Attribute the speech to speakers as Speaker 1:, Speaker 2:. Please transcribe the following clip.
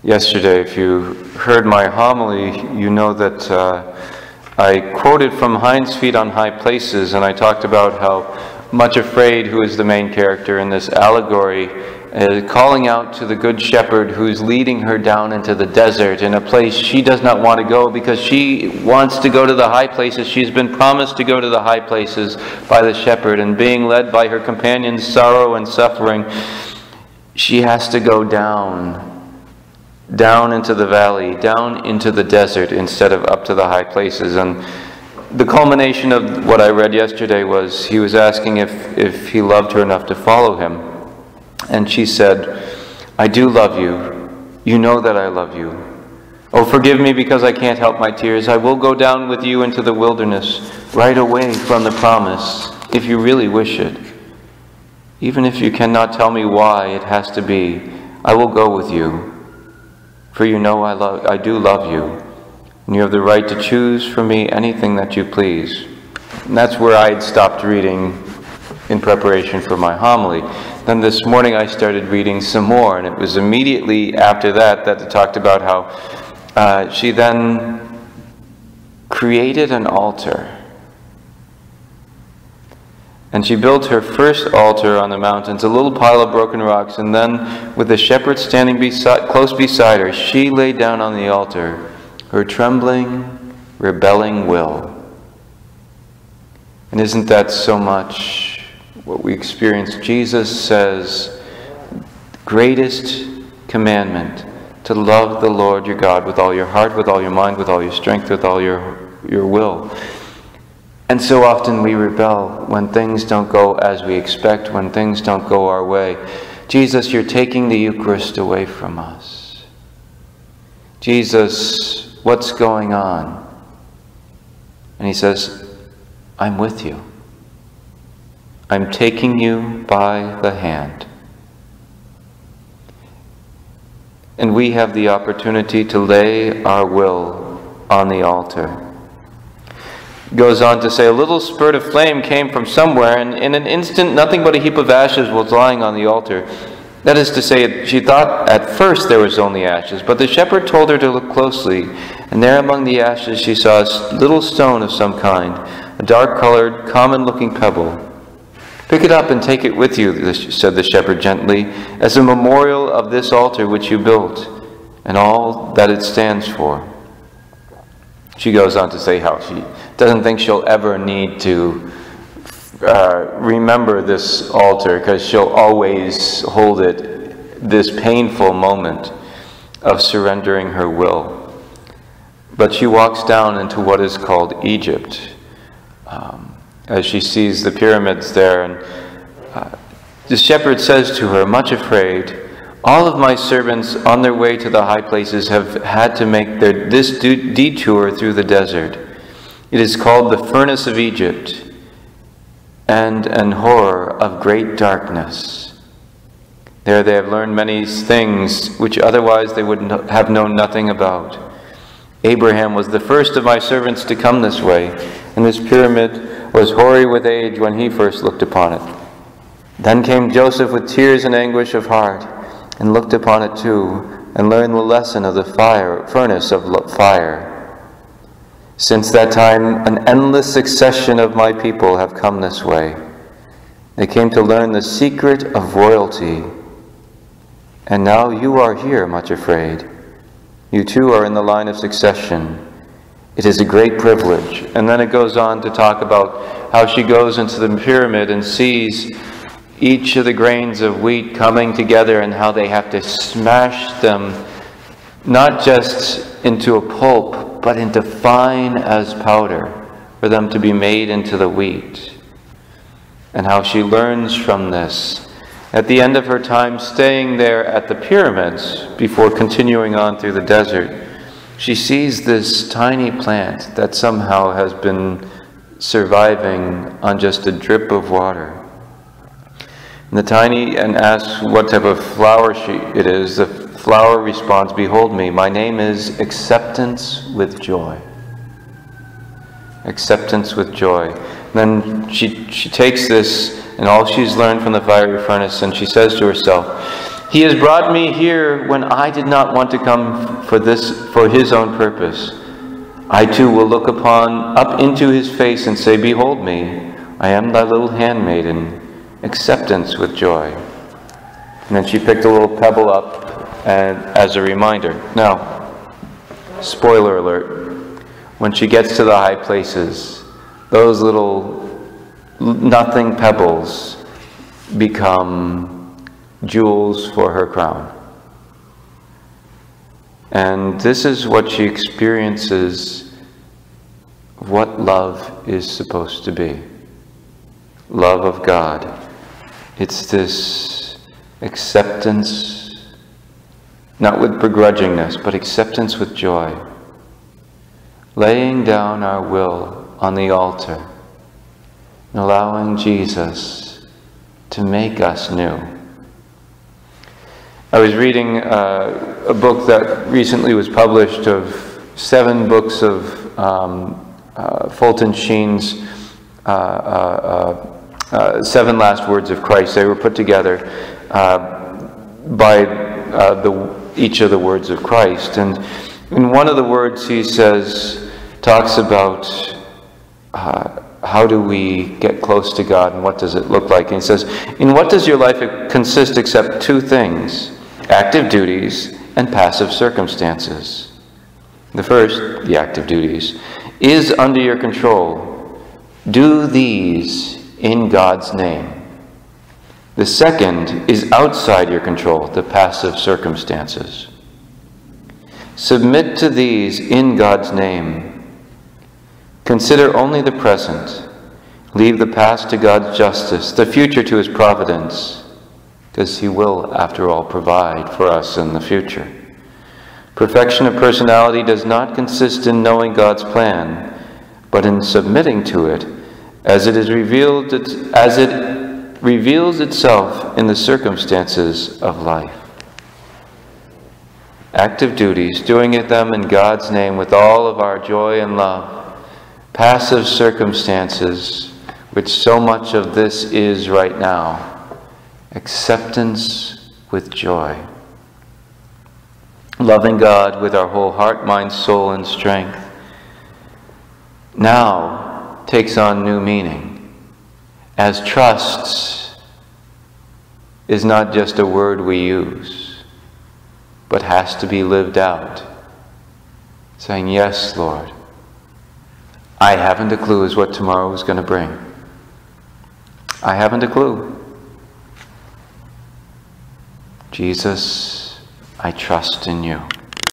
Speaker 1: yesterday, if you heard my homily, you know that I quoted from Hind's Feet on High Places, and I talked about how Much Afraid, who is the main character in this allegory, calling out to the Good Shepherd who's leading her down into the desert in a place she does not want to go because she wants to go to the high places. She's been promised to go to the high places by the shepherd, and being led by her companion's sorrow and suffering, she has to go down into the valley, down into the desert instead of up to the high places. And the culmination of what I read yesterday was he was asking if he loved her enough to follow him. And she said, "I do love you. You know that I love you. Oh, forgive me because I can't help my tears. I will go down with you into the wilderness, right away from the promise, if you really wish it. Even if you cannot tell me why it has to be, I will go with you. For you know I do love you. And you have the right to choose for me anything that you please." And that's where I had stopped reading in preparation for my homily. Then this morning I started reading some more, and it was immediately after that it talked about how she then created an altar. And she built her first altar on the mountains, a little pile of broken rocks, and then with the shepherd standing close beside her, she laid down on the altar her trembling, rebelling will. And isn't that so much what we experience? Jesus says, greatest commandment, to love the Lord your God with all your heart, with all your mind, with all your strength, with all your will. And so often we rebel when things don't go as we expect, when things don't go our way. Jesus, you're taking the Eucharist away from us. Jesus, what's going on? And he says, I'm with you. I'm taking you by the hand. And we have the opportunity to lay our will on the altar. Goes on to say, a little spurt of flame came from somewhere, and in an instant nothing but a heap of ashes was lying on the altar. That is to say, she thought at first there was only ashes, but the shepherd told her to look closely, and there among the ashes she saw a little stone of some kind, a dark-colored, common-looking pebble. Pick it up and take it with you, said the shepherd gently, as a memorial of this altar which you built, and all that it stands for. She goes on to say how she doesn't think she'll ever need to remember this altar, because she'll always hold it, this painful moment of surrendering her will. But she walks down into what is called Egypt, as she sees the pyramids there, and the shepherd says to her, much afraid, all of my servants on their way to the high places have had to make this detour through the desert. It is called the furnace of Egypt, and an horror of great darkness. There they have learned many things which otherwise they would have known nothing about. Abraham was the first of my servants to come this way, and this pyramid was hoary with age when he first looked upon it. Then came Joseph with tears and anguish of heart, and looked upon it too, and learned the lesson of the furnace of fire. Since that time, an endless succession of my people have come this way. They came to learn the secret of royalty. And now you are here, much afraid. You too are in the line of succession. It is a great privilege. And then it goes on to talk about how she goes into the pyramid and sees each of the grains of wheat coming together, and how they have to smash them not just into a pulp, but into fine as powder for them to be made into the wheat. And how she learns from this. At the end of her time staying there at the pyramids, before continuing on through the desert, she sees this tiny plant that somehow has been surviving on just a drip of water. And asks what type of flower it is. The flower responds, behold me, my name is Acceptance with Joy. Acceptance with joy. And then she takes this and all she's learned from the fiery furnace, and she says to herself, He has brought me here when I did not want to come for his own purpose. I too will look up into his face and say, behold me, I am thy little handmaiden, acceptance with joy. And then she picked a little pebble up as a reminder. Now, spoiler alert, when she gets to the high places, those little nothing pebbles become jewels for her crown. And this is what she experiences of what love is supposed to be. Love of God. It's this acceptance, not with begrudgingness, but acceptance with joy. Laying down our will on the altar and allowing Jesus to make us new. I was reading a book that recently was published of 7 books of Fulton Sheen's 7 Last Words of Christ. They were put together by each of the words of Christ. And in one of the words he talks about how do we get close to God and what does it look like. And he says, in what does your life consist except 2 things? Active duties and passive circumstances. The first, the active duties, is under your control. Do these in God's name. The second is outside your control, the passive circumstances. Submit to these in God's name. Consider only the present. Leave the past to God's justice, the future to his providence, because he will, after all, provide for us in the future. Perfection of personality does not consist in knowing God's plan, but in submitting to it as it reveals itself in the circumstances of life. Active duties, doing them in God's name with all of our joy and love. Passive circumstances, which so much of this is right now. Acceptance with joy. Loving God with our whole heart, mind, soul, and strength now takes on new meaning, as trust is not just a word we use, but has to be lived out. Saying, yes, Lord, I haven't a clue as what tomorrow is going to bring. I haven't a clue. Jesus, I trust in you.